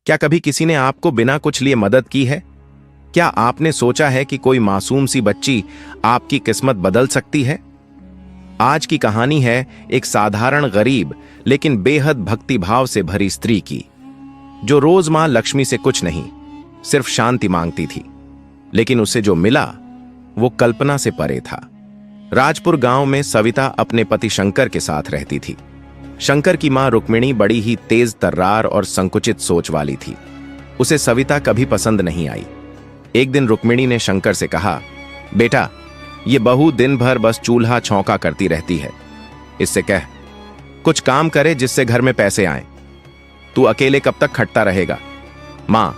क्या कभी किसी ने आपको बिना कुछ लिए मदद की है? क्या आपने सोचा है कि कोई मासूम सी बच्ची आपकी किस्मत बदल सकती है? आज की कहानी है एक साधारण गरीब लेकिन बेहद भक्तिभाव से भरी स्त्री की, जो रोज मां लक्ष्मी से कुछ नहीं, सिर्फ शांति मांगती थी। लेकिन उसे जो मिला वो कल्पना से परे था। राजपुर गांव में सविता अपने पति शंकर के साथ रहती थी। शंकर की मां रुक्मिणी बड़ी ही तेज तर्रार और संकुचित सोच वाली थी। उसे सविता कभी पसंद नहीं आई। एक दिन रुक्मिणी ने शंकर से कहा, बेटा, ये बहू दिन भर बस चूल्हा छौंका करती रहती है। इससे कह कुछ काम करे जिससे घर में पैसे आएं। तू अकेले कब तक खटता रहेगा? मां,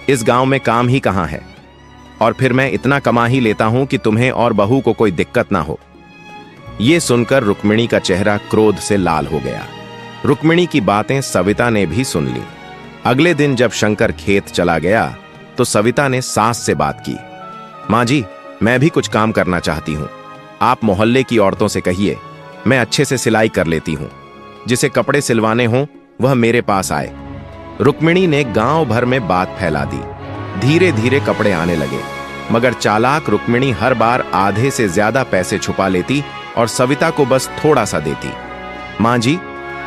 इस गांव में काम ही कहां है, और फिर मैं इतना कमा ही लेता हूं कि तुम्हें और बहू को कोई दिक्कत ना हो। यह सुनकर रुक्मिणी का चेहरा क्रोध से लाल हो गया। रुक्मिणी की बातें सविता ने भी सुन ली। अगले दिन जब शंकर खेत चला गया तो सविता ने सास से बात की। मां जी, मैं भी कुछ काम करना चाहती हूं। आप मोहल्ले की औरतों से कहिए, मैं अच्छे से सिलाई कर लेती हूं। जिसे कपड़े सिलवाने हों वह मेरे पास आए। रुक्मिणी ने गांव भर में बात फैला दी। धीरे धीरे कपड़े आने लगे, मगर चालाक रुक्मिणी हर बार आधे से ज्यादा पैसे छुपा लेती और सविता को बस थोड़ा सा देती। मां जी,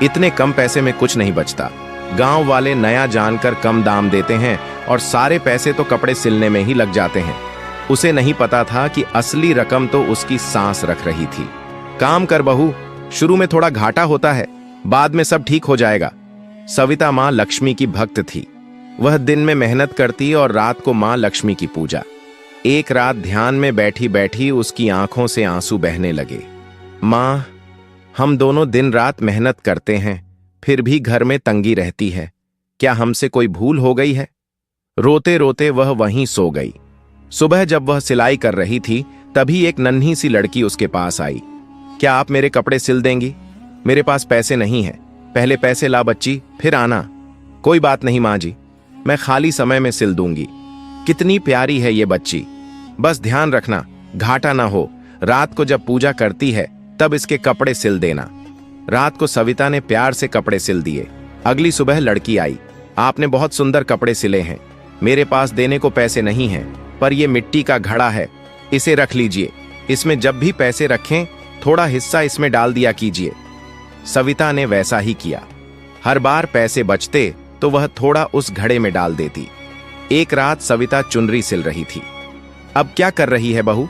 इतने कम पैसे में कुछ नहीं बचता। गांव वाले नया जानकर कम दाम देते हैं और सारे पैसे तो कपड़े सिलने में ही लग जाते हैं। उसे नहीं पता था कि असली रकम तो उसकी सास रख रही थी। काम कर बहू, शुरू में थोड़ा घाटा होता है, बाद में सब ठीक हो जाएगा। सविता मां लक्ष्मी की भक्त थी। वह दिन में मेहनत करती और रात को मां लक्ष्मी की पूजा। एक रात ध्यान में बैठी बैठी उसकी आंखों से आंसू बहने लगे। मां, हम दोनों दिन रात मेहनत करते हैं, फिर भी घर में तंगी रहती है। क्या हमसे कोई भूल हो गई है? रोते रोते वह वहीं सो गई। सुबह जब वह सिलाई कर रही थी तभी एक नन्ही सी लड़की उसके पास आई। क्या आप मेरे कपड़े सिल देंगी? मेरे पास पैसे नहीं है। पहले पैसे ला बच्ची, फिर आना। कोई बात नहीं मां जी, मैं खाली समय में सिल दूंगी। कितनी प्यारी है ये बच्ची। बस ध्यान रखना घाटा ना हो। रात को जब पूजा करती है तब इसके कपड़े सिल देना। रात को सविता ने प्यार से कपड़े सिल दिए। अगली सुबह लड़की आई। आपने बहुत सुंदर कपड़े सिले हैं। मेरे पास देने को पैसे नहीं हैं, पर यह मिट्टी का घड़ा है, इसे रख लीजिए। इसमें जब भी पैसे रखें थोड़ा हिस्सा इसमें डाल दिया कीजिए। सविता ने वैसा ही किया। हर बार पैसे बचते तो वह थोड़ा उस घड़े में डाल देती। एक रात सविता चुनरी सिल रही थी। अब क्या कर रही है बहू?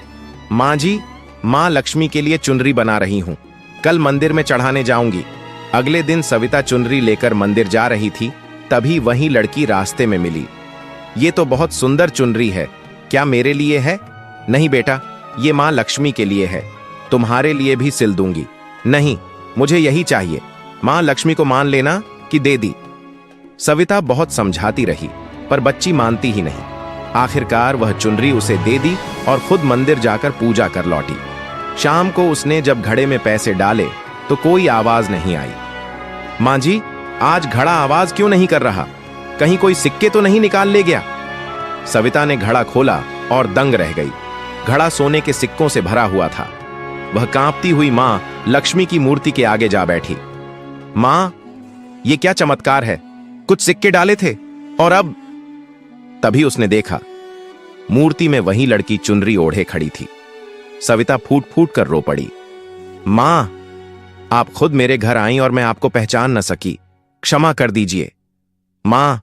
मां जी, मां लक्ष्मी के लिए चुनरी बना रही हूं, कल मंदिर में चढ़ाने जाऊंगी। अगले दिन सविता चुनरी लेकर मंदिर जा रही थी, तभी वही लड़की रास्ते में मिली। ये तो बहुत सुंदर चुनरी है, क्या मेरे लिए है? नहीं बेटा, ये मां लक्ष्मी के लिए है, तुम्हारे लिए भी सिल दूंगी। नहीं, मुझे यही चाहिए। मां लक्ष्मी को मान लेना कि दे दी। सविता बहुत समझाती रही पर बच्ची मानती ही नहीं। आखिरकार वह चुनरी उसे दे दी और खुद मंदिर जाकर पूजा कर लौटी। शाम को उसने जब घड़े में पैसे डाले तो कोई आवाज नहीं आई। मां जी, आज घड़ा आवाज क्यों नहीं कर रहा? कहीं कोई सिक्के तो नहीं निकाल ले गया? सविता ने घड़ा खोला और दंग रह गई। घड़ा सोने के सिक्कों से भरा हुआ था। वह कांपती हुई मां लक्ष्मी की मूर्ति के आगे जा बैठी। मां, ये क्या चमत्कार है? कुछ सिक्के डाले थे और अब? तभी उसने देखा मूर्ति में वही लड़की चुनरी ओढ़े खड़ी थी। सविता फूट फूट कर रो पड़ी। मां, आप खुद मेरे घर आई और मैं आपको पहचान न सकी, क्षमा कर दीजिए। मां,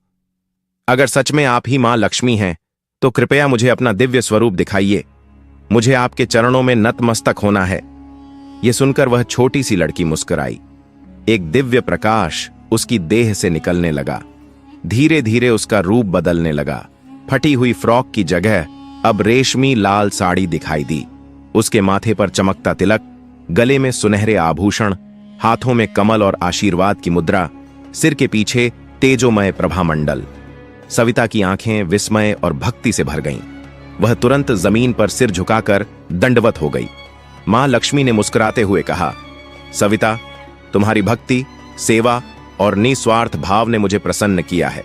अगर सच में आप ही मां लक्ष्मी हैं तो कृपया मुझे अपना दिव्य स्वरूप दिखाइए। मुझे आपके चरणों में नतमस्तक होना है। यह सुनकर वह छोटी सी लड़की मुस्कुराई। एक दिव्य प्रकाश उसकी देह से निकलने लगा। धीरे धीरे उसका रूप बदलने लगा। फटी हुई फ्रॉक की जगह अब रेशमी लाल साड़ी दिखाई दी। उसके माथे पर चमकता तिलक, गले में सुनहरे आभूषण, हाथों में कमल और आशीर्वाद की मुद्रा, सिर के पीछे तेजोमय प्रभामंडल। सविता की आंखें विस्मय और भक्ति से भर गईं। वह तुरंत जमीन पर सिर झुकाकर दंडवत हो गई। मां लक्ष्मी ने मुस्कुराते हुए कहा, सविता, तुम्हारी भक्ति, सेवा और निस्वार्थ भाव ने मुझे प्रसन्न किया है।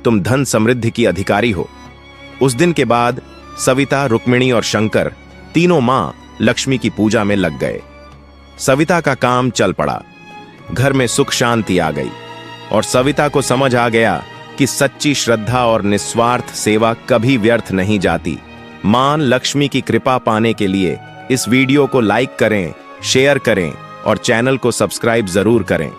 तुम धन समृद्धि की अधिकारी हो। उस दिन के बाद सविता, रुक्मिणी और शंकर तीनों मां लक्ष्मी की पूजा में लग गए। सविता का काम चल पड़ा। घर में सुख शांति आ गई और सविता को समझ आ गया कि सच्ची श्रद्धा और निस्वार्थ सेवा कभी व्यर्थ नहीं जाती। मां लक्ष्मी की कृपा पाने के लिए इस वीडियो को लाइक करें, शेयर करें और चैनल को सब्सक्राइब जरूर करें।